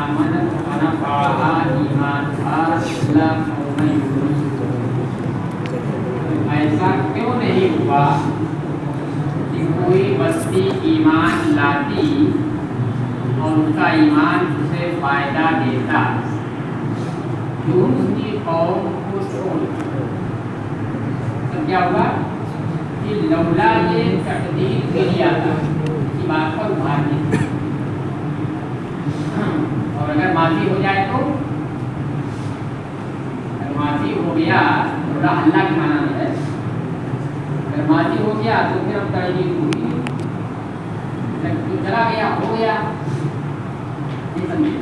آمنت فنفعها ایمانها الا قوم یونس۔ ایسا کیوں نہیں ہوا کہ کوئی بستی ایمان لاتی اور ان کا ایمان اسے فائدہ دیتا؟ یونس کی قوم کو چھوڑ کیا ہوا کہ لولا یہ تقدیر کے لیے آتا کی بات پر ماننے، اور اگر ماضی ہو جائے تو اگر ماضی ہو گیا تو اللہ کے معنی میں ہے، اگر ماضی ہو گیا تو پھر ہم تردید ہوگی، تو چلا گیا ہو گیا یہ سمجھے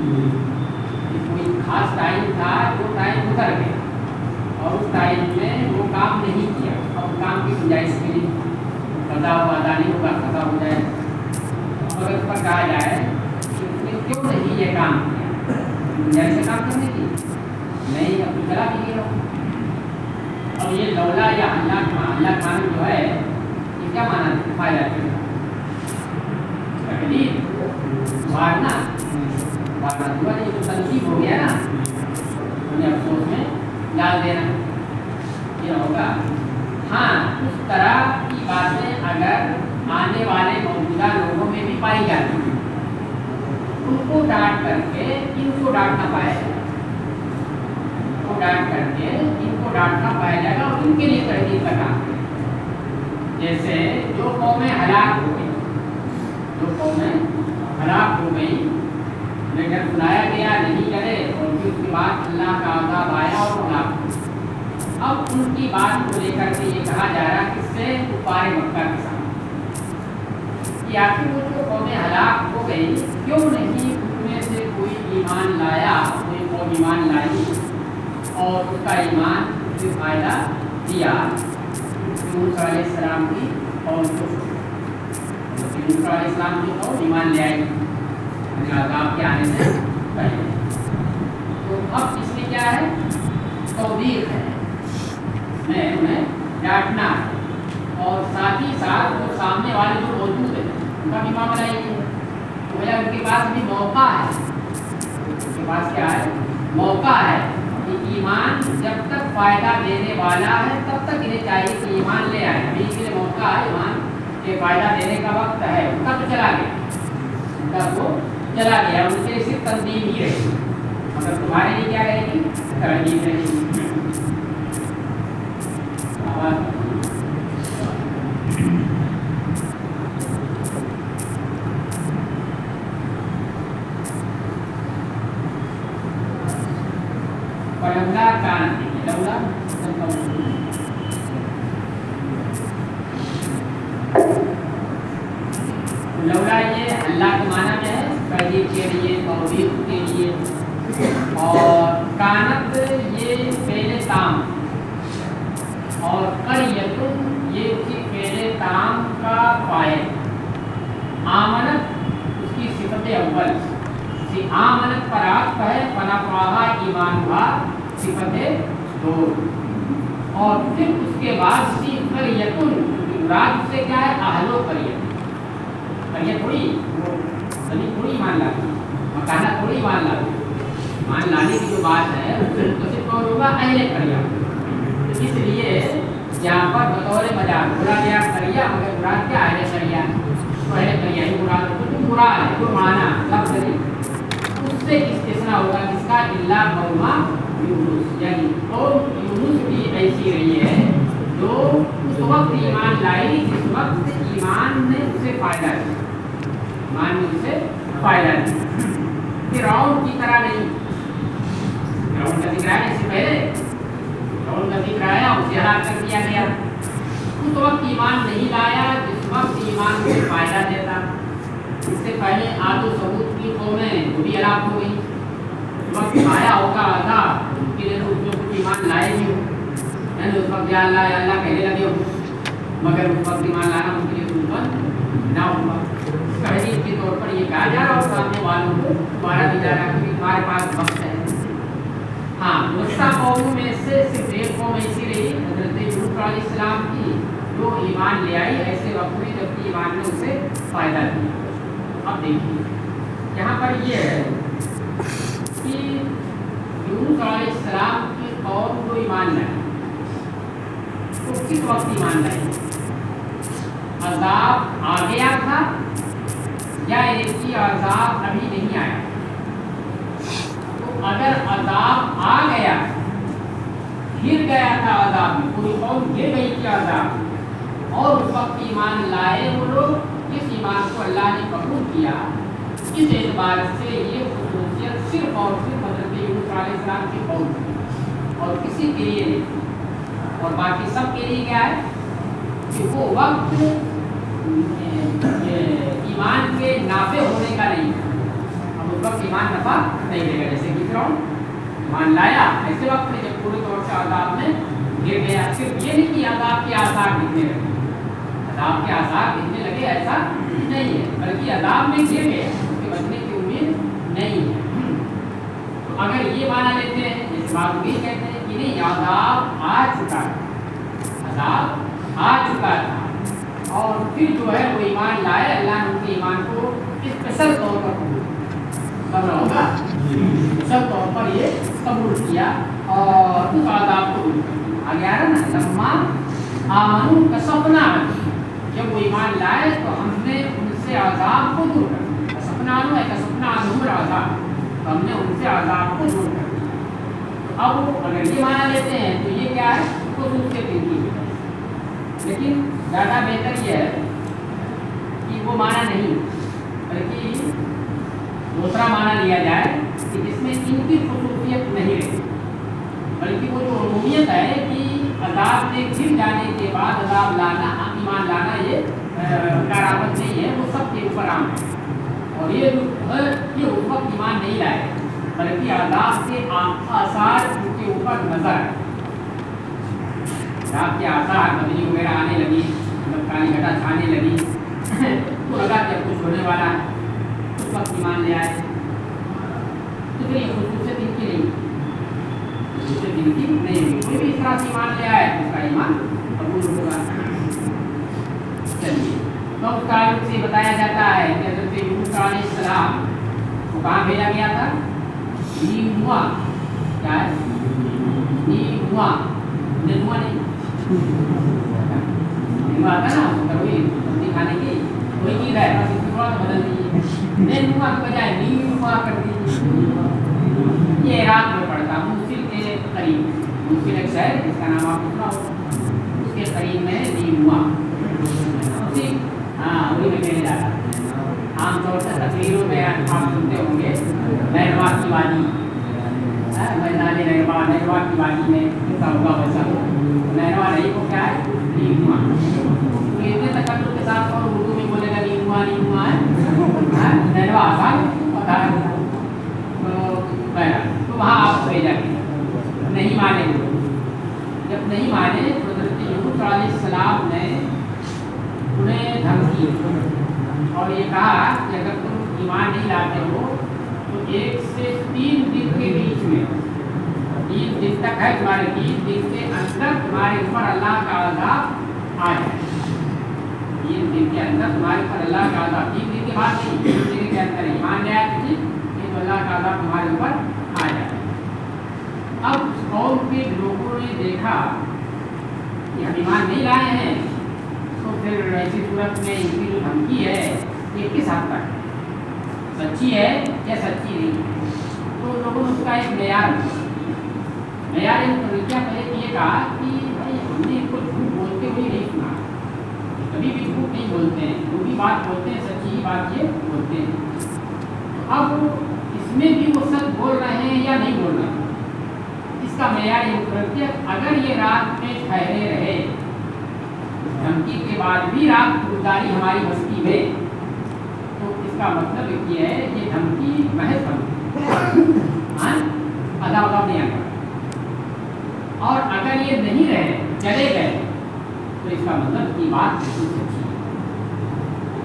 کوئی خاص ٹائم تھا جو ٹائم گزر گیا اور اس ٹائم میں وہ کام نہیں کیا، اور کام کی گنجائش کے لیے قضا ہوا ادا نہیں ہوگا، قضا ہو جائے، اگر اس پر کہا جائے کہ اس نے کیوں نہیں یہ کام کیا، گنجائش سے کام کرنے کی نہیں، اب تو چلا بھی گیا۔ اور یہ لولا یا اللہ کام جو ہے یہ کیا مانا فائدہ کرے تقدیر مارنا ہوا نہیں، تو تنقید ہو گیا نا، انہیں افسوس میں ڈال دینا یہ ہوگا۔ ہاں اس طرح کی باتیں اگر آنے والے موجودہ لوگوں میں بھی پائی جاتی ہیں، ان کو ڈانٹ کر کے ان کو ڈانٹنا پائے گا، ڈانٹ کر کے ان کو ڈانٹنا پایا جائے گا اور ان کے لیے تردید کا کام کرے۔ جیسے جو قومیں ہلاک ہو گئی، انہیں جب سنایا گیا نہیں کرے اور پھر اس کے بعد اللہ کا عذاب آیا اور ہلاک ہو، اب ان کی بات کو لے کر کے یہ کہا جا رہا کس سے؟ کفار مکہ کے سامنے کہ آخر وہ جو قومیں ہلاک ہو گئی کیوں نہیں ان میں سے کوئی ایمان لایا، کوئی قوم ایمان لائی اور اس کا ایمان اسے فائدہ دیا؟ یونس علیہ السلام کی قوم کو، یونس علیہ السلام کی قوم ایمان لے آئی عذاب کے آنے سے پہلے، تو اب اس میں کیا ہے؟ توبیخ ہے، میں انہیں ڈانٹنا ہے، اور ساتھ ہی ساتھ وہ سامنے والے جو موجود ہیں ان کا بھی معاملہ یہ ہے، تو ان کے پاس بھی موقع ہے، ان کے پاس کیا ہے؟ موقع ہے کہ ایمان جب تک فائدہ دینے والا ہے تب تک انہیں چاہیے کہ ایمان لے آئے، ابھی کے لیے موقع ہے، ایمان کے فائدہ دینے کا وقت ہے، ان کا تو چلا گیا، ان کا تو چلا گیا، ان کے صرف تنظیم ہی رہے گی، مگر تمہارے لیے کیا رہے گی؟ ترغیب رہے گی۔ لولا یہ اللہ کے معنی میں ہے، تردید کے لیے، توبیخ کے لیے، اور کانت یہ فعل تام، اور قریتن یہ اسی فعل تام کا فاعل، آمنت اس کی صفت اول، آمنت پر عطف ہے، فنفعها ایمانها صفت دو، اور پھر اس کے بعد سی قریتن مراد سے کیا ہے؟ اہل و قریت، قریت تھوڑی بنی تھوڑی مان لاتی، مکانہ تھوڑی مان لاتی، مان لانے کی جو بات ہے متصف کون ہوگا؟ اہل قریہ۔ اس لیے یہاں پر بطور مجاز مراد یا قریہ، مگر مراد کیا؟ اہل قریہ، تو اہل قریہ ہی مراد ہے، جو مراد ہے، جو معنی لفظ ہے اس سے استثناء ہوگا کس کا؟ الا قوم یونس، یعنی قوم یونس بھی ایسی رہی ہے جو اس وقت ایمان لائی جس وقت ایمان نے اسے فائدہ دیا، ایمان نے اسے فائدہ دیا، فرعون کی طرح نہیں۔ فرعون کا ذکر آیا اس سے پہلے، فرعون کا ذکر آیا، اسے ہلاک کر دیا گیا، اس وقت ایمان نہیں لایا جس وقت ایمان کو فائدہ دیتا۔ اس سے پہلے عاد و ثمود کی قومیں وہ بھی ہلاک ہو گئی، اس وقت آیا ہوگا عذاب، ان کے لیے جو کچھ ایمان لائے بھی ہو، یعنی اس وقت یا اللہ کہنے لگے ہو، مگر اس وقت ایمان لانا ان کے لیے دشمن نہ ہوگا۔ تحریر کے طور پر یہ کہا جا رہا اور سامنے والوں کو تمہارا بھی جا رہا کہ تمہارے پاس وقت ہے۔ ہاں مستہ قوموں میں سے صرف ایک قوم ایسی رہی حضرت یونس علیہ السلام کی جو ایمان لے آئی ایسے وقت میں جب کہ ایمان نے اسے فائدہ دیا۔ اب دیکھیے یہاں پر یہ ہے किस वक्त ईमान लाए? अजाब आ गया था या एक ही अजाब अभी नहीं आया? तो अगर अजाब आ गया, गिर गया था अजाब में, पूरी कौम गिर गई थी अजाब, और उस वक्त ईमान लाए वो लोग, किस ईमान को अल्लाह ने कबूल किया, इस एतबार से ये खुसूसियत सिर्फ और सिर्फ हज़रत यूनुस अलैहिस्सलाम की कौम और किसी के लिए नहीं, और बाकी सब के लिए क्या है कि वो वक्त ईमान के नाफे होने का नहीं है। अब उस वक्त ईमान नफा नहीं देगा, जैसे कि फिरौन ईमान लाया ऐसे वक्त में जब पूरे तौर से आज़ाब में गिर गया। सिर्फ ये नहीं कि आज़ाब के आसार दिखने लगे, आज़ाब के आसार दिखने लगे ऐसा नहीं है, बल्कि आज़ाब में गिर गया, उसके बचने की उम्मीद नहीं है। तो अगर ये माना लेते हैं, जैसे बात भी कहते हैं कि नहीं आज़ाब आ चुका है, आज़ाब आ चुका था, और फिर जो है वो ईमान लाए, अल्लाह ने उनके ईमान को स्पेशल तौर पर होगा स्पेशल तौर पर ये कबूल किया और उस आज़ाब को दूर कर दिया। आगे आ रहा ना, लम्मा आमनू का सपना, जब वो ईमान लाए तो हमने उनसे आज़ाब को दूर कर दिया। सपना है का सपना अधूरा आज़ाब, तो हमने उनसे आज़ाब को दूर कर दिया। अब अगर ये माना लेते हैं तो ये क्या है, तो दूसरे दिन की, लेकिन ज़्यादा बेहतर ये है कि वो माना नहीं, बल्कि दूसरा माना लिया जाए कि जिसमें इनकी खुसूसियत नहीं रहती, बल्कि वो जो उम्मीद है कि अज़ाब से गिर जाने के बाद अज़ाब लाना, ईमान लाना, ये करामत नहीं है, वो सबके ऊपर आम है। और ये उस वक्त ईमान नहीं लाए, बल्कि अज़ाब के आसार उनके ऊपर नजर है। अज़ाब के आसार बदली वगैरह आने लगी, मतलब काली घटा छाने लगी तो लगा कि कुछ होने वाला है, उस वक्त ईमान ले आए। तो फिर ये खुसूसियत इनकी नहीं, खुसूसियत इनकी नहीं होगी। कोई भी इस तरह से ईमान ले आए उसका ईमान कबूल होगा। चलिए, तो उस ताल्लुक से बताया जाता है कि हज़रत यूनुस अलैहिस्सलाम को कहाँ भेजा गया था? नीनुआ, क्या है? नीनुआ, नेनुआ नहीं, नेनुआ आता ना कभी सब्जी खाने की, वही चीज़ है, बस इसको थोड़ा सा बदल दीजिए, नेनुआ की बजाय नीनुआ कर दीजिए। ये इराक में पड़ता, मूसिल के करीब, मूसिल एक शहर जिसका नाम आप सुना हो, उसके करीब में नीनुआ, हाँ वही में कहने जाता। आमतौर से तकरीरों में आप सुनते होंगे नैनवा की वादी, मैदान नैनवा की वादी में ऐसा होगा वैसा हो, नैनवा नहीं को क्या है? नीनुआ। तो इतने तकल्लुफ़ के साथ और उर्दू में बोलेगा नीनुआ, नीनुआ है, नैनवा आसान पता है। तो वहाँ आप भेजा नहीं माने, जब नहीं माने तो हज़रत यूनुस अलैहिस्सलाम ने उन्हें धमकी और ये कहा कि अगर तुम ईमान नहीं लाते हो तो 1 से 3 दिन के बीच में, 3 दिन तक है तुम्हारे, 3 दिन के अंदर तुम्हारे ऊपर अल्लाह का अज़ाब आ जाए। 3 दिन के अंदर तुम्हारे ऊपर अल्लाह का अज़ाब, 3 दिन के बाद नहीं, 3 दिन के अंदर ईमान ले आए तो अल्लाह का अज़ाब तुम्हारे ऊपर आ जाए। अब कौम के लोगों ने देखा कि हम ईमान नहीं लाए हैं, तो फिर ऐसी सूरत में इनकी जो धमकी है ये किस हद तक सच्ची है या सच्ची नहीं है। तो लोगों ने उसका एक मेयार क्या पहले ये कहा कि भाई हमने इनको झूठ बोलते हुए नहीं सुना, कभी भी झूठ नहीं बोलते हैं, जो भी बात बोलते हैं सच्ची ही बात ये बोलते हैं। अब इसमें भी वो सच बोल रहे हैं या नहीं बोल रहे हैं, इसका मेयार ये करती है। अगर ये रात में ठहरे रहे, धमकी के बाद भी रात गुजारी हमारी बस्ती में, तो इसका मतलब ये है ये धमकी महज धमकी, अदा नहीं आता। और अगर ये नहीं रहे, चले गए, तो इसका मतलब की बात बिल्कुल सच्ची है।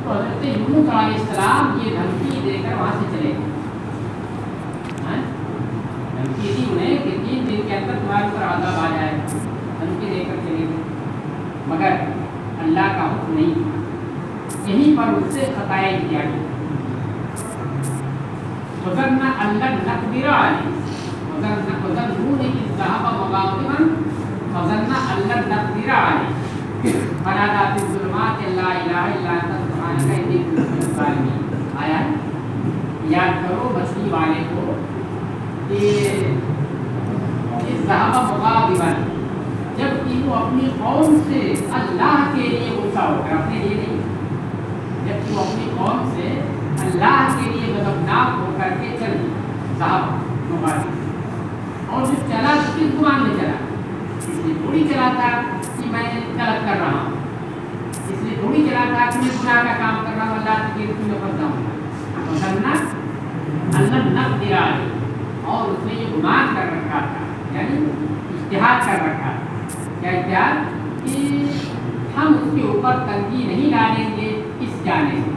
तो हज़रत यूनुस अलैहिस्सलाम ये धमकी देकर वहाँ से चले गए, धमकी दी उन्हें कि 3 दिन के अंदर तुम्हारे ऊपर अज़ाब आ जाए, धमकी देकर चले गए। मगर अल्लाह का हुक्म नहीं था, यहीं पर उससे खताएं किया गया। فظن ان لن نقدر علیہ فنادى في الظلمات لا الہ الا انت سبحانک انی کنت من الظالمین. آیا یاد کرو مچھلی والے کو کہ ذهب مغاضبا، جب کہ وہ اپنی قوم سے اللہ کے لیے غصہ ہو کر، اپنے لیے نہیں، جب کہ وہ اپنی قوم سے اللہ کے لیے غضبناک ہو کر کے چل ذهب مغاضبا. اور جو چلا تو کس گمان میں چلا؟ اس لیے تھوڑی چلا تھا کہ میں غلط کر رہا ہوں، اس لیے تھوڑی چلا تھا کہ میں گناہ کا کام کر رہا ہوں، اللہ کی رسول میں پھنسا ہوں. تو کرنا اللہ نقدر علیہ، اور اس نے یہ گمان کر رکھا تھا، یعنی اشتہار کر رکھا تھا. کیا اشتہار؟ کہ ہم اس کے اوپر تنگی نہیں ڈالیں گے اس جانے سے.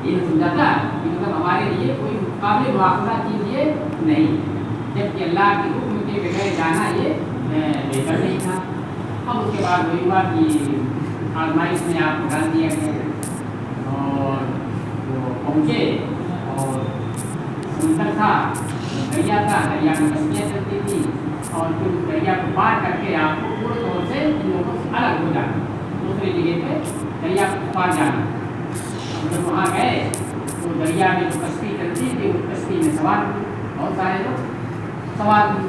یہ سمجھا تھا کہ مطلب ہمارے لیے کوئی قابل مواخذہ چیز یہ نہیں، جبکہ اللہ کے حکم کے بغیر جانا یہ بہتر نہیں تھا. اب اس کے بعد وہی ہوا کہ آزمائش میں آپ کو ڈال دیا گیا اور وہ پہنچے اور سمندر تھا، دریا تھا، دریا میں کشتیاں چلتی تھی اور پھر دریا کو پار کر کے آپ کو پورے طور سے ان لوگوں سے الگ ہو جانا، دوسری جگہ پہ دریا کو پار جانا. جب وہاں گئے تو دریا میں جو کشتی چلتی تھی اس کشتی میں سوار بہت سارے لوگ سوار ہوئے.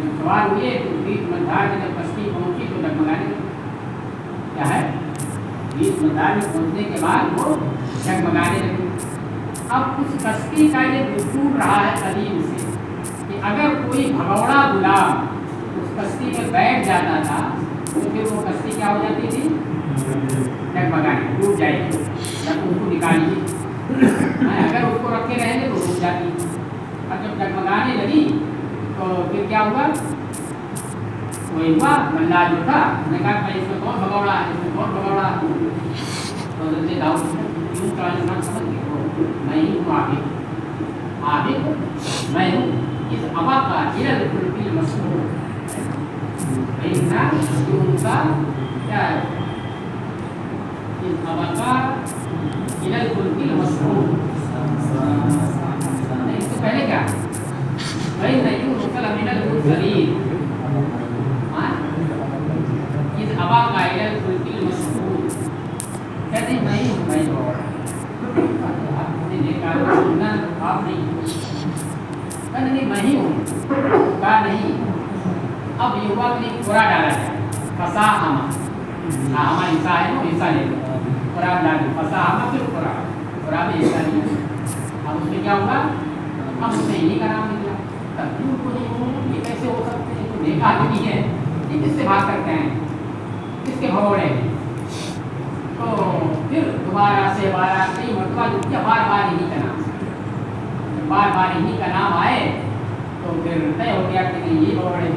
جب سوار ہوئے تو بیچ مندار میں جب کشتی پہنچی تو ڈگمگانے لگے. کیا ہے؟ بیچ مندار میں پہنچنے کے بعد وہ ڈگمگانے لگے. اب اس کشتی کا یہ دستور رہا ہے قدیم سے کہ اگر کوئی بھگوڑا غلام اس کشتی میں بیٹھ جاتا تھا تو پھر وہ کشتی کیا ہو جاتی تھی؟ ڈگمگانے، ڈوب جائے گی. جب اس کو نکالیے، اگر اس کو رکھے رہیں گے تو ڈوب جاتی. اور جب ڈگمگانے لگی تو پھر کیا ہوا؟ وہی ہوا ملا جو تھا نے کہا بھائی اس میں کون بھگوڑا ہے، اس میں کون بھگوڑا ہے. تو حضرت داؤد یوں کا انسان سمجھ گئے میں ہی ہوں عابد، عابد میں ہوں. اس ابا کا الى الفلک المسحور، انسان جو ان کا کیا ہے، اس ابا کا الى الفلک المسحور. اس سے پہلے کیا بھائی نہیں رسل من المرسلین، اس ابا کا الى الفلک المسحور. کہتے ہیں میں ہوں، میں آپ نے دیکھا سننا آپ نہیں، میں ہی ہوں، کہا نہیں. اب یہ ہوا کہ قرآن ڈالا جائے فصاحمہ، ہما حصہ ہے وہ حصہ لے لو، قرآن ڈالو فصاحمہ پھر قرآن میں حصہ لیا. اب اس میں کیا ہوگا؟ اب اس میں انہیں کا نام نکلا. تبدیل کو نہیں ہوں، یہ کیسے ہو سکتے ہیں؟ تو دیکھا آدمی ہے یہ کس سے بات کرتے ہیں، کس کے بھگوڑے ہیں. تو پھر دوبارہ سے بارہ کئی مرتبہ جو کیا بار بار انہیں کا نام، بار بار انہیں کا نام آئے تو پھر طے ہو گیا کہ نہیں یہ بھگوڑے.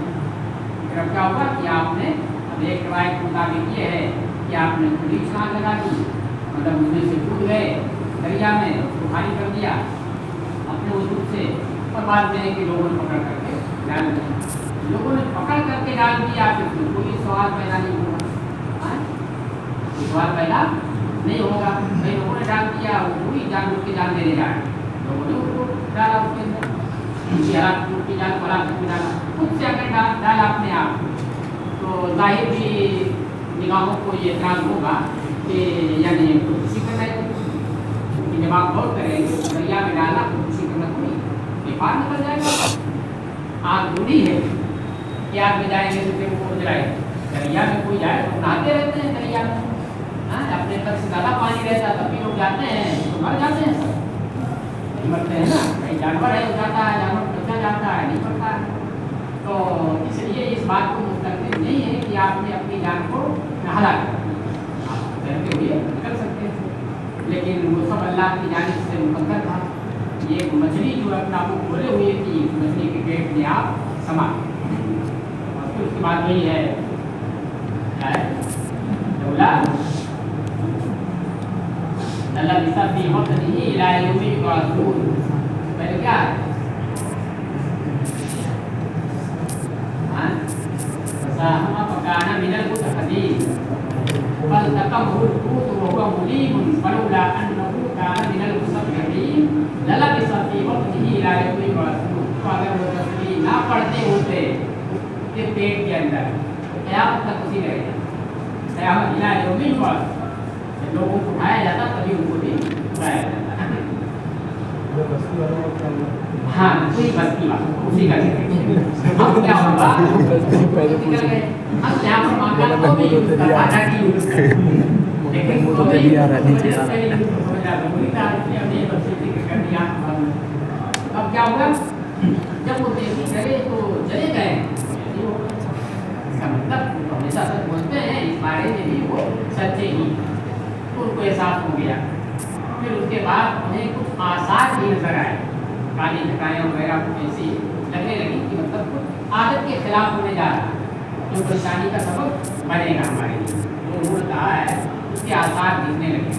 پھر اب کیا ہوگا کہ آپ نے اب ایک روایت کے مطابق یہ ہے کہ آپ نے کھلی چھلانگ لگا دی، مطلب اس میں سے کود گئے دریا میں، اس کو خالی کر دیا اپنے وجود سے، اور بعد میں کہ لوگوں نے پکڑ کر کے ڈال دیا. لوگوں نے پکڑ کر کے ڈال دیا پھر کوئی سوال پیدا نہیں ہوگا، کوئی سوال پیدا نہیں ہوگا. بھائی لوگوں نے ڈال دیا، وہ پوری جان بوجھ کے جان دینے جا رہے، لوگوں نے اس کو ڈالا اس کے اندر، ان کی حالات ٹوٹ کی جان بلا کر کے ڈالا. خود سے اگر ڈالا اپنے آپ تو ظاہر بھی نگاہوں کو یہ اعتراض ہوگا کہ یعنی خودکشی کر رہے تھے. جب آپ غور کریں گے دریا میں ڈالنا خودکشی کرنا کوئی بیکار نکل جائے گا. آگ بری ہے کہ آگ میں جائیں گے تو پھر وہ جلائے. دریا میں کوئی جائے تو نہاتے رہتے ہیں دریا میں، اپنے تک سے زیادہ پانی رہتا ہے تب بھی لوگ جاتے ہیں تو مر جاتے ہیں، سب نہیں مرتے ہیں نا. کہیں جانور ہے جاتا ہے، جانور بچہ جاتا ہے نہیں مرتا ہے. تو اس لیے اس بات کو مستقبل نہیں ہے کہ آپ نے اپنی جان کو ہلاک کر دیا. آپ تیرتے ہوئے نکل سکتے ہیں، لیکن وہ سب اللہ کی جانب سے مقدر تھا. یہ مچھلی جو اپنا منہ کھولے ہوئے تھی اس مچھلی کے پیٹ میں آپ سما، اور پھر اس کے بعد وہی ہے کیا ہے اللہ بسبی حسنہ الی یوم یبعثون. پہلے کیا ہے فساهم فكان من المدحضين فالتقمه الحوت وهو مليم فلولا انه كان من المسبحين للبث في بطنه الى يوم يبعثون. تو اگر وہ تصویر نہ پڑھتے ہوتے کہ पेट के अंदर, क़यामत तक उसी रहेगा। क़यामत इला यौमिल बअस, लोगों को उठाया जाता तभी उनको भी उठाया जाता। हाँ, कोई बस्ती वाला उसी का अब क्या होगा, अब यहाँ पर मांगा तो भी आधा की लेकिन तो नहीं आ रहा नीचे आ रहा। अब क्या होगा, जब वो देवी करे तो चले गए, इसका मतलब तो हमेशा सच बोलते हैं, इस बारे में भी वो सच्चे ही, तो उनको एहसास हो गया। फिर उसके बाद उन्हें कुछ आसार भी नजर आए, काली घटाएं वगैरह कुछ ऐसी लगने लगी कि मतलब कुछ आदत के खिलाफ होने जा रहा है, जो परेशानी का सबब बनेगा हमारे लिए, जो मूलतः है उसके आसार दिखने लगे।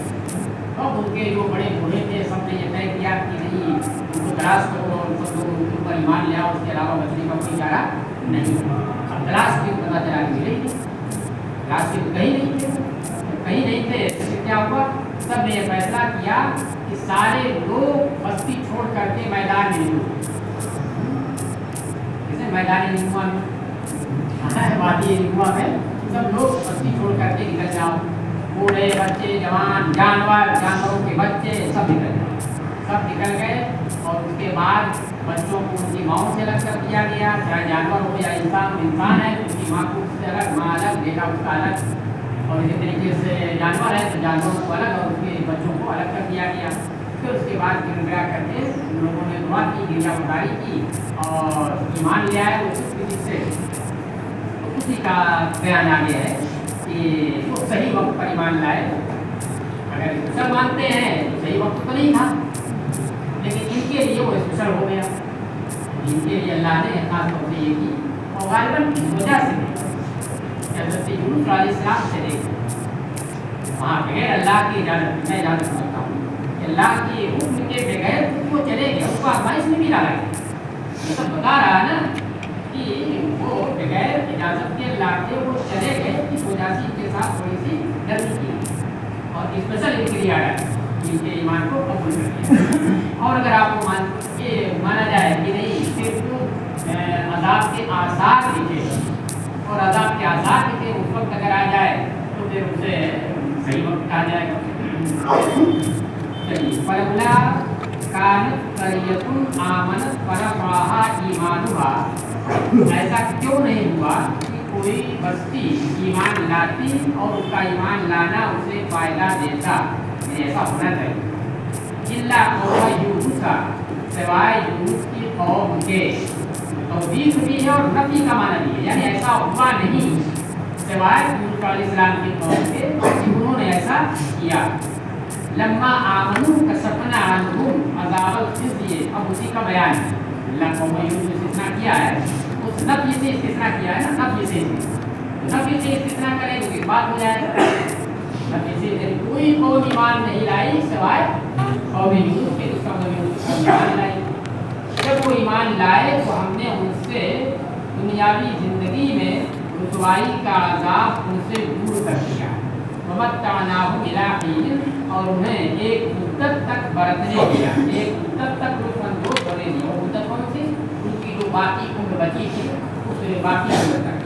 अब उनके जो बड़े बूढ़े थे सबने ये तय किया कि नहीं, उनको तलाश करो और सब लोग उनके ऊपर ईमान ले आओ, उसके अलावा बचने का कोई चारा नहीं। अब तलाश की पता चला कि मिलेगी, तलाश की कहीं नहीं थे, तो क्या हुआ, सब ने यह फैसला किया कि सारे लोग बस्ती छोड़ करके मैदान में निकलो। जैसे मैदानी निगुआ में, वादी निगुआ में सब लोग बस्ती छोड़ करके निकल जाओ, बूढ़े बच्चे जवान जानवर, जानवरों के बच्चे सब निकल गए, सब निकल गए। और उसके बाद बच्चों को उनकी माँ से अलग कर दिया गया, चाहे जानवर हो या इंसान है, उसकी माँ को उससे अलग, माँ अलग, बेटा उसका अलग, और इसी तरीके से जानवर है तो जानवरों को अलग और उसके बच्चों को अलग कर दिया गया। फिर उसके बाद गिरगिरा करके उन लोगों ने दुआ की, गिरियाबारी की और ईमान ले आए उस स्थिति से। तो उसी का बयान आ गया है कि वो सही वक्त पर ईमान लाए। अगर सब मानते हैं तो सही वक्त तो नहीं था, लेकिन इनके लिए वो स्पेशल हो गया, इनके लिए अल्लाह ने खास तौर से ये की। और गालिबन किस वजह से हज़रत यूनुस अलैहिस्सलाम से देखें वहाँ बगैर अल्लाह की इजाज़त, मैं इजाज़त समझता हूँ कि अल्लाह की हुक्म के बगैर वो चले गए, उसको आजमाइश में भी डाला गया। ये सब बता रहा है ना कि वो बगैर इजाज़त के अल्लाह के वो चले गए, इस वजह से इनके साथ थोड़ी सी नरमी की और स्पेशल इनके लिए आया, इनके ईमान को कबूल कर दिया। और अगर आपको माना जाए कि नहीं, सिर्फ अज़ाब के आसार दिखे और अज़ाब के आसार दिखे उस वक्त अगर आ जाए तो फिर उसे सही वक्त आ जाएगा। चलिए, फलौला कानत क़र्यतुन आमनत फनफ़अहा ईमानुहा, ऐसा क्यों नहीं हुआ कि कोई बस्ती ईमान लाती और उसका ईमान लाना उसे फ़ायदा देता, ऐसा होना चाहिए। इल्ला कौम यूनुस, सिवाय यूनुस की कौम के, तौबीख भी है और नफी का माना भी है, यानी ऐसा हुआ नहीं सिवाय यूनुस अलैहिस्सलाम की कौम के, उन्होंने ऐसा किया। लम्मा आमनू कसफना अन्हुम अज़ाबल खिज़्य, अब उसी का बयान है, अल्लाह कौम यूनुस से इस्तिस्ना किया है, उस नफी से इस्तिस्ना किया है ना, नफी से इस्तिस्ना करें तो एक बात हो जाएगा। नफी से कोई कौम ईमान नहीं लाई सिवाय कौम यूनुस के, उसका कौम यूनुस ईमान लाई। जब वो ईमान लाए तो हमने उनसे दुनियावी ज़िंदगी में रुसवाई का अज़ाब उनसे दूर कर दिया, वमत्तअनाहुम इला हीन, और उन्हें एक मुद्दत तक बरतने दिया, एक मुद्दत तक लुत्फ़अंदोज़ होने दिया। वो मुद्दत कौन सी, उनकी जो बाकी उम्र बची थी उस बाकी उम्र तक।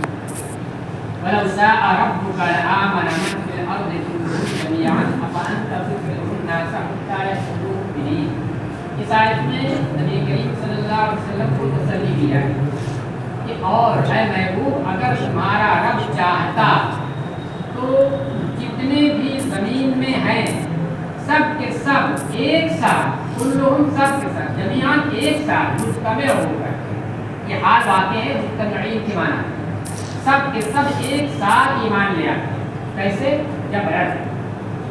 वलौ शाअ रब्बुका लआमन मन फिल अर्दि कुल्लुहुम जमीअन अफ़अन्ता तुज़हिरुन नास हत्ता यदख़ुलू फी दीनिक। इस आयत में नबी करीम सल्लल्लाहु अलैहि वसल्लम को तसल्ली दिया कि और है महबूब, अगर तुम्हारा रब चाहता तो जितने भी ज़मीन में हैं सब के सब एक साथ, कुल्लुहुम सब के सब, जमीआन एक साथ मुज्तमिअ होकर, ये हाल वाक़े है मुज्तमिईन के माना, सब के सब एक साथ ईमान ले आते। कैसे, जबरन,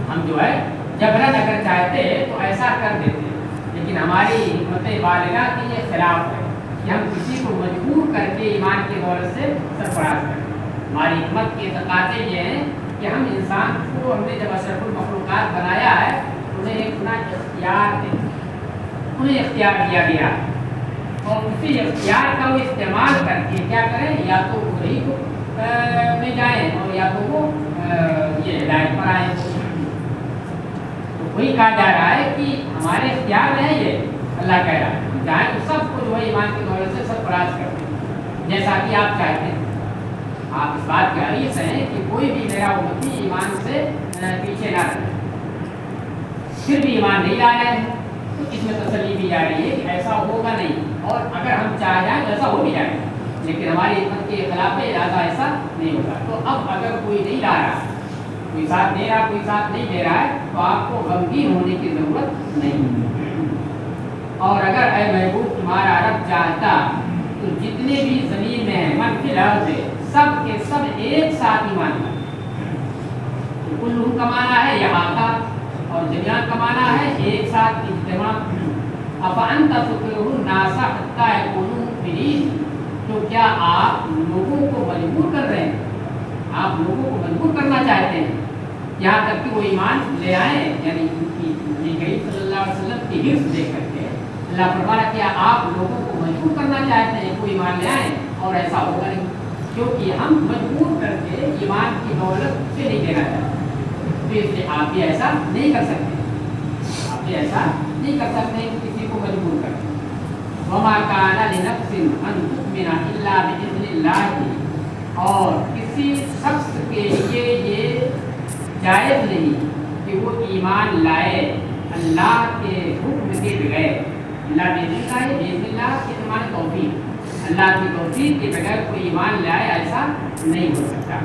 हम जो है जबरन अगर चाहते तो ऐसा कर देते, लेकिन हमारी हिम्मत बालिगा की ये खिलाफ है कि हम किसी को मजबूर करके ईमान की दौलत से सरफराज करें। हमारी हिम्मत के तकाज़े ये हैं कि हम इंसान को, हमने जब अशरफुल मखलूक़ात बनाया है उन्हें एक अपना इख्तियार दे, उन्हें इख्तियार दिया गया और उसी इख्तियार का वो इस्तेमाल करके क्या करें, या तो वही को में जाएँ और या तो वो ये हिदायत पर आए। तो वही कहा जा रहा है कि हमारे इख्तियार में है ये, अल्लाह कह रहा है चाहे तो सबको जो है ईमान की दौलत से सरफराज करते हैं जैसा कि आप चाहते हैं। آپ اس بات کے حریص ہیں کہ کوئی بھی میرا امتی ایمان سے پیچھے نہ رہے، پھر بھی ایمان نہیں لا رہے ہیں تو اس میں تسلی دی جا رہی ہے کہ ایسا ہوگا نہیں، اور اگر ہم چاہ جائیں تو ایسا ہو بھی جائے گا، لیکن ہماری حکمت کے خلاف ارادہ ایسا نہیں ہوگا۔ تو اب اگر کوئی نہیں لا رہا، کوئی ساتھ دے رہا، کوئی ساتھ نہیں دے رہا ہے، تو آپ کو غمگین ہونے کی ضرورت نہیں۔ اور اگر اے محبوب تمہارا رب چاہتا تو جتنے بھی زمین میں ہیں من فی الارض سب کے سب ایک ساتھ ایمان لائیں۔ کلہم کا معنی ہے احاطہ، اور جمیعاً کا معنی ہے ایک ساتھ اجتماع۔ افانت تکرہ الناس حتی یکونوا مؤمنین، تو کیا آپ لوگوں کو مجبور کر رہے ہیں، آپ لوگوں کو مجبور کرنا چاہتے ہیں یہاں تک کہ وہ ایمان لے آئیں؟ یعنی نبی کریم صلی اللہ علیہ وسلم کی حرص دیکھ کر کے اللہ فرمایا کیا آپ لوگوں کو مجبور کرنا چاہتے ہیں کہ وہ ایمان لے آئیں؟ اور ایسا ہوگا نہیں، کیونکہ ہم مجبور کر کے ایمان کی دولت سے نہیں دینا چاہتے، تو اس لیے آپ بھی ایسا نہیں کر سکتے، آپ بھی ایسا نہیں کر سکتے کسی کو مجبور کر کے۔ وما کان لنفس ان تؤمن الا باذن اللہ، اور کسی شخص کے لیے یہ جائز نہیں کہ وہ ایمان لائے اللہ کے حکم کے بغیر۔ اللہ باذن اللہ ہے، باذن اللہ کے معنی توفیق، اللہ کی توفیق کے بغیر کوئی ایمان لائے ایسا نہیں ہو سکتا۔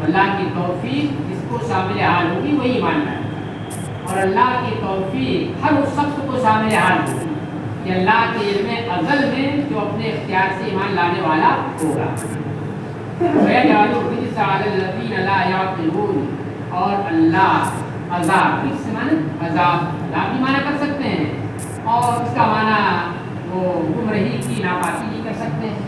اللہ کی توفیق جس کو شامل حال ہوگی وہی ایمان لائے، اور اللہ کی توفیق ہر اس شخص کو شامل حال ہوگی کہ اللہ کے علم ازل میں جو اپنے اختیار سے ایمان لانے والا ہوگا۔ وَيَجْعَلُ الرِّجْسَ عَلَى الَّذِينَ لَا يَعْقِلُونَ، اور اللہ عذاب، اس سے معنی عذاب بھی معنی کر سکتے ہیں، اور اس کا معنی وہ گمراہی کی ناپاکی بھی کر سکتے ہیں۔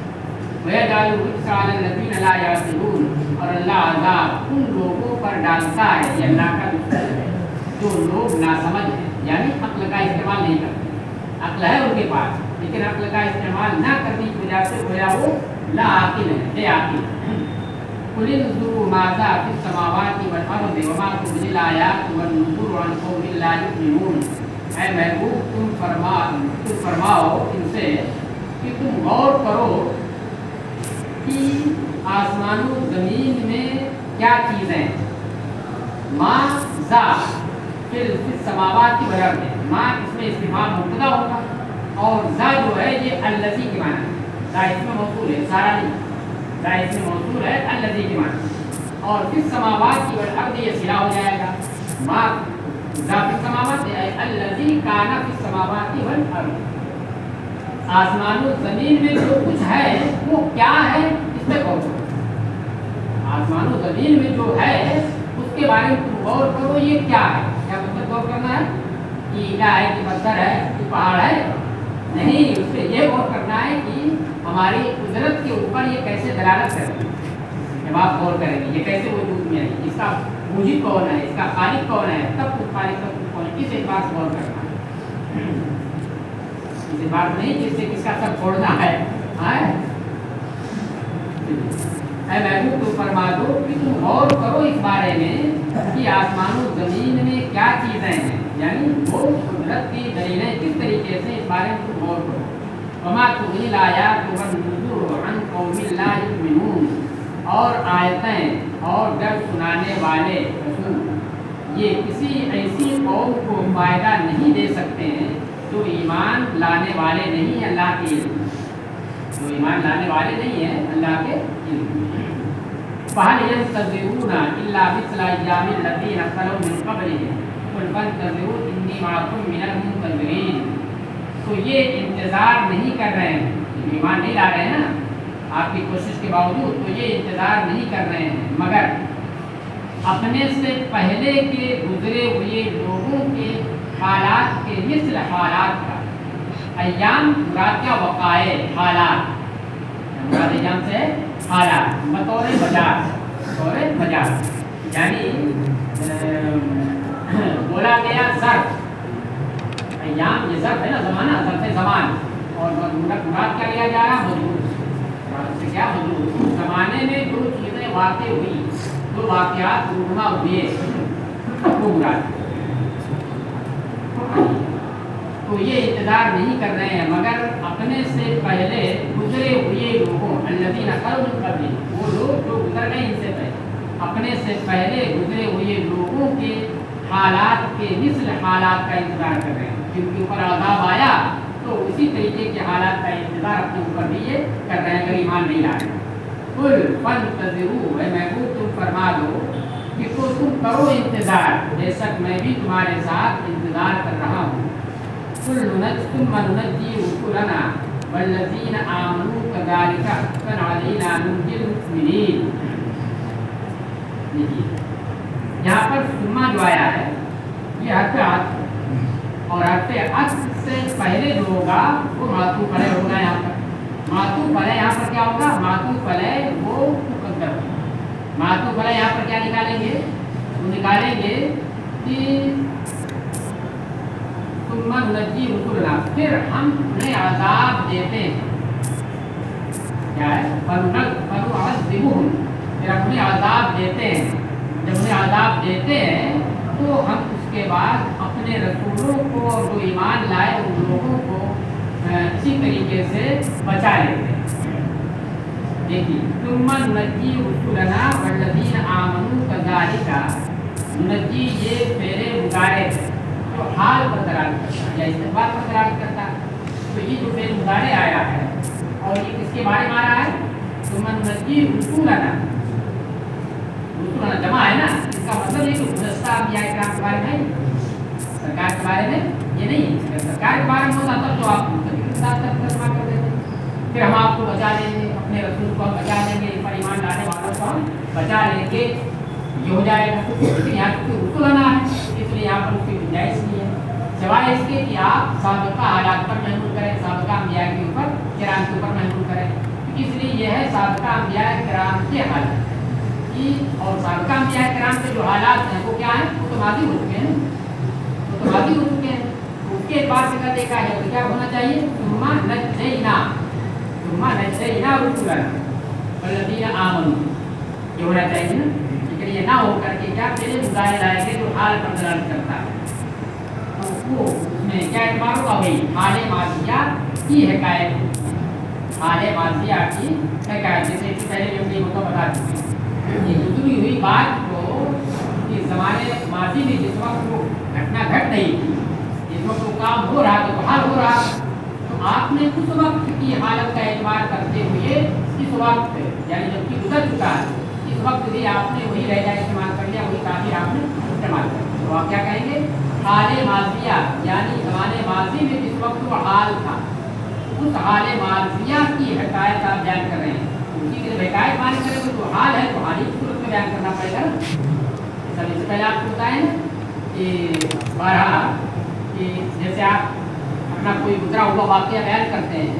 وَيَجْعَلُ الرِّجْسَ عَلَى الَّذِينَ لَا يَعْقِلُونَ، اور اللہ عذاب ان لوگوں پر ڈالتا ہے، یہ اللہ کا دستور ہے، جو لوگ ناسمجھ ہیں، یعنی عقل کا استعمال نہیں کرتے، عقل ہے ان کے پاس لیکن عقل کا استعمال نہ کرنے کی وجہ سے گویا وہ لا عاقل ہے، بے عاقل۔ قُلِ انظُرُوا مَاذَا فِي السَّمَاوَاتِ وَالْأَرْضِ وَمَا تُغْنِي الْآيَاتُ وَالنُّذُرُ عَنْ قَوْمٍ لَا يُؤْمِنُونَ۔ اے محبوب تم فرماؤ ان سے کہ تم غور کرو کہ آسمان و زمین میں کیا چیزیں، ما ذا فی السماوات والارض، ما اس میں استفہام مبتدا ہوگا، اور ذا جو ہے یہ الذی کے معنی ہے، ذا اس میں موصول ہے، سارا نہیں، ذا اس میں موصول ہے الذی کے معنی، اور فی السماوات والارض یہ صلہ ہو جائے گا، ما ذا فی السماوات الذی کان فی السماوات والارض، آسمان و زمین میں جو کچھ ہے وہ کیا ہے اس پہ غور کرو، آسمان و زمین میں جو ہے اس کے بارے میں تم غور کرو، یہ کیا ہے، کیا مطلب غور کرنا ہے کہ اینٹا ہے کہ پتھر ہے کہ پہاڑ ہے، نہیں، اس پہ یہ غور کرنا ہے کہ ہماری قدرت کے اوپر یہ کیسے دلالت کرتی ہے، جب آپ غور کریں گے یہ کیسے وجود میں ہے، اس کا موجد کون ہے، اس کا خالق کون ہے، تب کچھ خالق تب کچھ کون ہے، اس اعتبار سے غور کرنا ہے، اس اعتبار نہیں جس سے کس کا سب چھوڑنا ہے۔ اے محبوب تو فرما دو کہ تم غور کرو اس بارے میں کہ آسمان و زمین میں کیا چیزیں ہیں، یعنی وہ قدرت کی دلیلیں کس طریقے سے، اس بارے میں تم غور کرو۔ وما تغنی الآیات والنذر عن قوم لا یؤمنون، اور آیتیں اور ڈر سنانے والے رسول یہ کسی ایسی قوم کو فائدہ نہیں دے سکتے ہیں جو ایمان لانے والے نہیں ہیں اللہ کے علم، جو ایمان لانے والے نہیں ہیں اللہ کے علم۔ فَهَلْ يَنتَظِرُونَ إِلَّا مِثْلَ أَيَّامِ الَّذِينَ خَلَوْا مِن قَبْلِهِمْ قُلْ فَانتَظِرُوا إِنِّي مَعَكُم مِّنَ الْمُنتَظِرِينَ، تو یہ انتظار نہیں کر رہے ہیں، ایمان نہیں لا رہے ہیں نا آپ کی کوشش کے باوجود، تو یہ انتظار نہیں کر رہے ہیں مگر اپنے سے پہلے کے گزرے ہوئے لوگوں کے حالات کے مثل حالات کا، ایام مراد کیا، وقائع، حالات، مراد ایام سے حالات، بطور مجاز، بطور مجاز، یعنی بولا گیا ظرف، ایام یہ ظرف ہے نا، زمانہ، ظرف زمان، اور مراد کیا لیا جا رہا، موجود، مراد سے کیا، موجود، زمانے میں جو چیزیں واقع ہوئی، جو واقعات رونما ہوئے وہ مراد، تو یہ انتظار نہیں کر رہے ہیں مگر اپنے سے پہلے گزرے ہوئے لوگوں، الذین خلوا من قبلہم، وہ لوگ جو गुजर गए इनसे पहले, अपने से पहले गुजरे हुए लोगों के हालात के मिसल हालात का इंतजार कर रहे हैं। जिनके ऊपर अज़ाब आया तो उसी तरीके के हालात का इंतजार अपने ऊपर भी ये कर रहे हैं अगर ईमान नहीं ला रहे। कुल फंतज़िरू, महबूब तुम फरमा दो कि तो तुम करो इंतजार, बेशक मैं भी तुम्हारे साथ इंतजार कर रहा हूँ। कुल तुम नुनज्जी रुसुलना वल्लज़ीना आमनू कज़ालिका हक़्क़न अलैना नुंजिल मुमिनीन। देखिए यहाँ पर सुम्मा जो आया है ये हक़ और हक़ से पहले जो होगा वो मातूफ़ अलैह होगा। यहाँ पर मातूफ़ अलैह यहाँ पर क्या होगा? मातूफ़ अलैह वो मुक़द्दर होगा। मातूफ़ अलैह यहाँ पर क्या निकालेंगे? वो निकालेंगे कि सुम्मा नुनज्जी रुसुलना, फिर हम उन्हें अज़ाब देते हैं। क्या है? फनुअज़्ज़िबुहुम, फिर हम उन्हें अज़ाब देते हैं। जब उन्हें अज़ाब देते हैं तो हम उसके बाद अपने रसूलों को और जो ईमान लाए उन लोगों को इसी तरीके से बचा लेते हैं। देखिए सुम्मा नुनज्जी रुसुलना वल्लज़ीना आमनू कज़ालिका, नुनज्जी ये फेरे मुदारे जो हाल पर दलाल करता है या इस्तेमाल पर दलाल करता है। तो ये जो फेरे मुदारे आया है और ये किसके बारे में आ रहा है? सुम्मा नुनज्जी रुसुलना, रुसुलना जमा है ना, इसका मतलब ये कि गुज़श्ता अंबिया इकराम के बारे में, सरकार के बारे में ये नहीं है। अगर सरकार के बारे में होता तब तो आप साथ तर्जमा कर देते, फिर हम आपको बचा लेंगे, अपने रसूल को हम बचा लेंगे, पर ईमान लाने वालों को हम बचा लेंगे, ये हो जाएगा। लेकिन यहाँ क्योंकि रुसुलना है इसलिए यहाँ पर उसकी गुंजाइश नहीं है, सिवाय इसके कि आप साबिक़ा हालात पर महमूल करें, साबिक़ा अंबिया के ऊपर किराम के ऊपर महमूल करें। इसलिए यह है साबिक़ा अंबिया किराम के हालात की, और साबिक़ा अंबिया किराम के जो हालात हैं वो क्या हैं? वो तो माज़ी हो चुके हैं, वो तो माज़ी हो चुके हैं। उसके बाद से अगर देखा जाए तो क्या होना चाहिए? सुम्मा नज्जैना, सुम्मा नज्जैना रुसुलना वल्लज़ीना आमनू, ये होना चाहिए ना। लेकिन ये ना हो करके क्या तेरे मुदारे लाएंगे जो हाल पर दलाल करता है, तो वो उसमें क्या एतबार होगा? भाई हाले माज़िया की हिकायत, हाले माज़िया की हिकायत, जैसे इससे पहले जो भी होता बता चुके हैं। ये गुजरी हुई बात को इस ज़माने माज़ी में जिस वक्त वो घटना घट रही थी, जिस वक्त वो काम हो रहा था, हाल हो रहा, तो आपने उस वक्त की हालत का एतबार करते हुए इस वक्त यानी जबकि गुजर चुका है इस वक्त भी आपने वही लहजा इस्तेमाल कर लिया, वही ताबीर आपने इस्तेमाल कर लिया। तो आप क्या कहेंगे? हाले माज़िया यानी ज़माने माज़ी में जिस वक्त वो हाल था, उस हाले माज़िया की हिकायत आप बयान कर रहे हैं। उसी की जब हिकायत बयान करेंगे तो हाल है तो हाल ही सूरत में बयान करना पड़ेगा। सब इससे पहले आपको बताएं कि बारहा कि जैसे आप अपना कोई गुजरा हुआ वाक़या बयान करते हैं,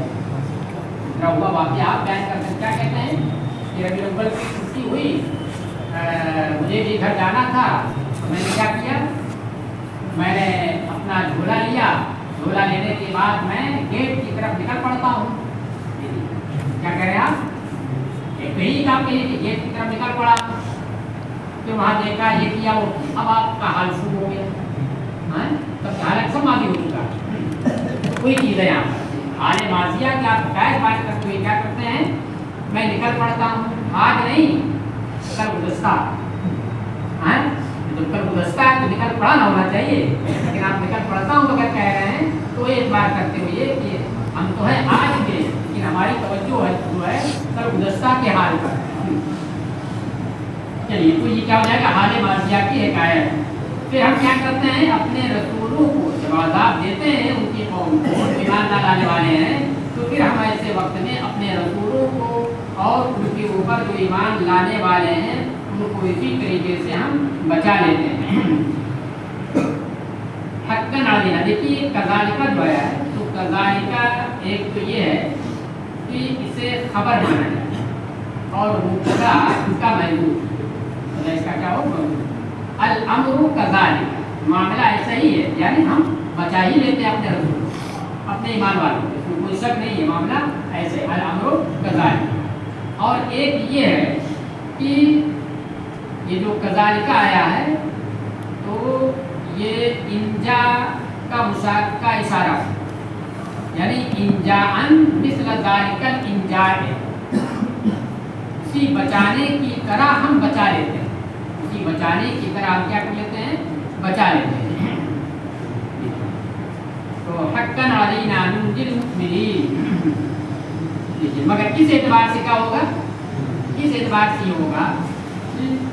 गुजरा हुआ वाक़या आप बयान करते हैं, क्या कहते हैं कि रबीउल अव्वल की छुट्टी हुई, मुझे भी घर जाना था, तो मैंने क्या किया? मैंने अपना झोला लिया, झोला लेने के बाद मैं गेट की तरफ निकल पड़ता हूँ। क्या कह रहे हैं आप? एक यही काम कहिए कि गेट की तरफ निकल पड़ा, फिर वहाँ देखा, ये किया, वो, अब आपका हाल शुरू हो गया। तब हालत सब माज़ी हो चुका, कोई चीज़ है यहाँ पर हाले माज़िया की आप हिकायत बात करते हुए क्या करते हैं? मैं निकल पड़ता हूँ, आज नहीं कल गुज़श्ता है, तो कल गुज़श्ता है तो निकल पड़ा ना होना चाहिए, लेकिन आप निकल पड़ता हूँ तो क्या कह रहे हैं? तो एक बार करते हुए कि हम तो है आज के, लेकिन हमारी तवज्जो है जो है कल गुज़श्ता के हाल पर। चलिए तो ये क्या हो जाएगा? हाले माज़िया की हिकायत। फिर हम क्या करते हैं? अपने रसूलों को जब अज़ाब देते हैं उनकी कौम को, ईमान न लाने वाले हैं, तो फिर हम ऐसे वक्त में अपने रसूलों को और उनके ऊपर जो ईमान लाने वाले हैं उनको इसी तरीके से हम बचा लेते हैं। हक़्क़न अलैना, देखिए कज़ालिका जो आया है तो कज़ालिका एक तो ये है कि इसे खबर माना जाए और मुब्तदा इसका महज़ूफ़, तो इसका क्या हो? अल अम्रु कज़ालिका, मामला ऐसा ही है, यानी हम बचा ही लेते हैं अपने रसूल को, अपने ईमान वालों को, इसमें कोई शक नहीं है, मामला ऐसे अल अम्रु कज़ालिका। और एक ये है कि ये जो कज़ालिका आया है तो ये इंजा का मुशाक का इशारा, यानी इंजाअन मिस्ल ज़ालिकल इंजा है, उसी बचाने की तरह हम बचा लेते हैं, उसी बचाने की तरह हम क्या कर लेते हैं, बचा लेते हैं। तो हक्कन अलैना नुंजिल मुमिनीन, देखिए मगर किस एतबार से क्या होगा, किस एतबार से होगा,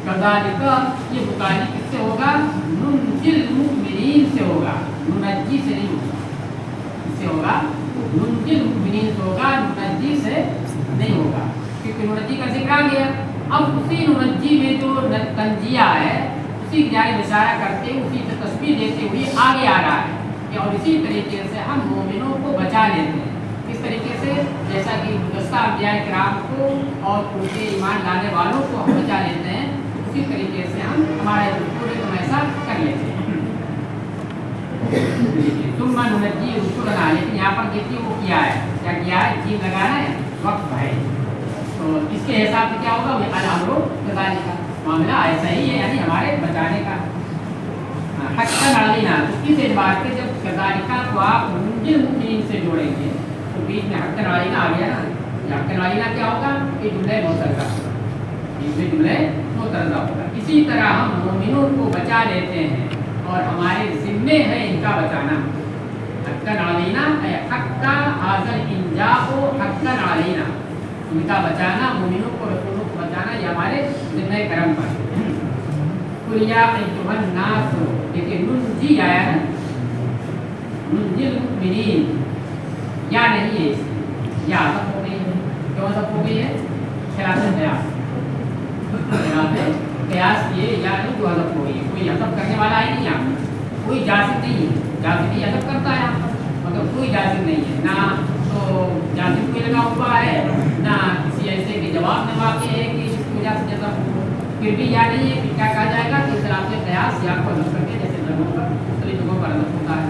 कज़ालिका ये बुखारी किससे होगा, नुंजिल मुमिनीन से होगा, नुनज्जी से नहीं होगा, किससे होगा, नुंजिल मुमिनीन से होगा, नुनज्जी से नहीं होगा, क्योंकि नुनज्जी का जिक्र आ गया। अब उसी नुनज्जी में जो तंजिया है उसी की जानिब इशारा करते, उसी से तस्बीह देते हुए आगे आ रहा है कि और इसी तरीके से हम मोमिनों को बचा लेते हैं। किस तरीके से, जैसा कि गुज़श्ता अंबिया किराम को और उनके ईमान लाने वालों को हम बचा लेते हैं, उसी तरीके से हम हमारे पूरे को ऐसा कर लेते हैं। सुम्मा नुनज्जी रुसुलना, लेकिन यहाँ पर देखिए वो किया है, क्या किया है, जीव लगाना है, वक्त है, तो इसके हिसाब से क्या होगा, वो अल-अम्रु कज़ालिका, मामला ऐसा ही है, यानी हमारे बचाने का। हक्कन अलैना, तो किस एतबार से, जब कज़ालिका को आप नुंजिल मुमिनीन से जोड़ेंगे तो बीच में हक्कन अलैना आ गया ना, हक्कन अलैना क्या होगा, ये जुमले मुतरदा, ये जुमले मुतरदा होगा। इसी तरह हम मोमिनों को बचा लेते हैं और हमारे जिम्मे है इनका बचाना। हक्कन अलैना हक्का हाज़िल इंजाओ हक्कन अलैना, इनका बचाना, मोमिनों को रसूलों को बचाना, ये हमारे जिम्मे करम पर। कुल या अय्युहन नास, देखिए नुंजी आया है, नुंजिल मुमिनीन, या नहीं है, या सब हो गई है, क्यों सब हो गई है, खिलाफ कयास ये या नहीं जो हज़फ हो गई है, कोई हज़फ करने वाला है नहीं, यहाँ कोई जासिद नहीं है, जासिद ही हज़फ करता है, मतलब कोई जासिद नहीं है, ना तो जासिद कोई लगा हुआ है, ना किसी ऐसे के जवाब में वाक़ई है कि इसकी वजह से जैसा फिर भी या नहीं है, क्या कहा जाएगा कि इस तरह से कयास या को हज़फ करके, जैसे जगहों पर दूसरी जगहों पर हज़फ होता है।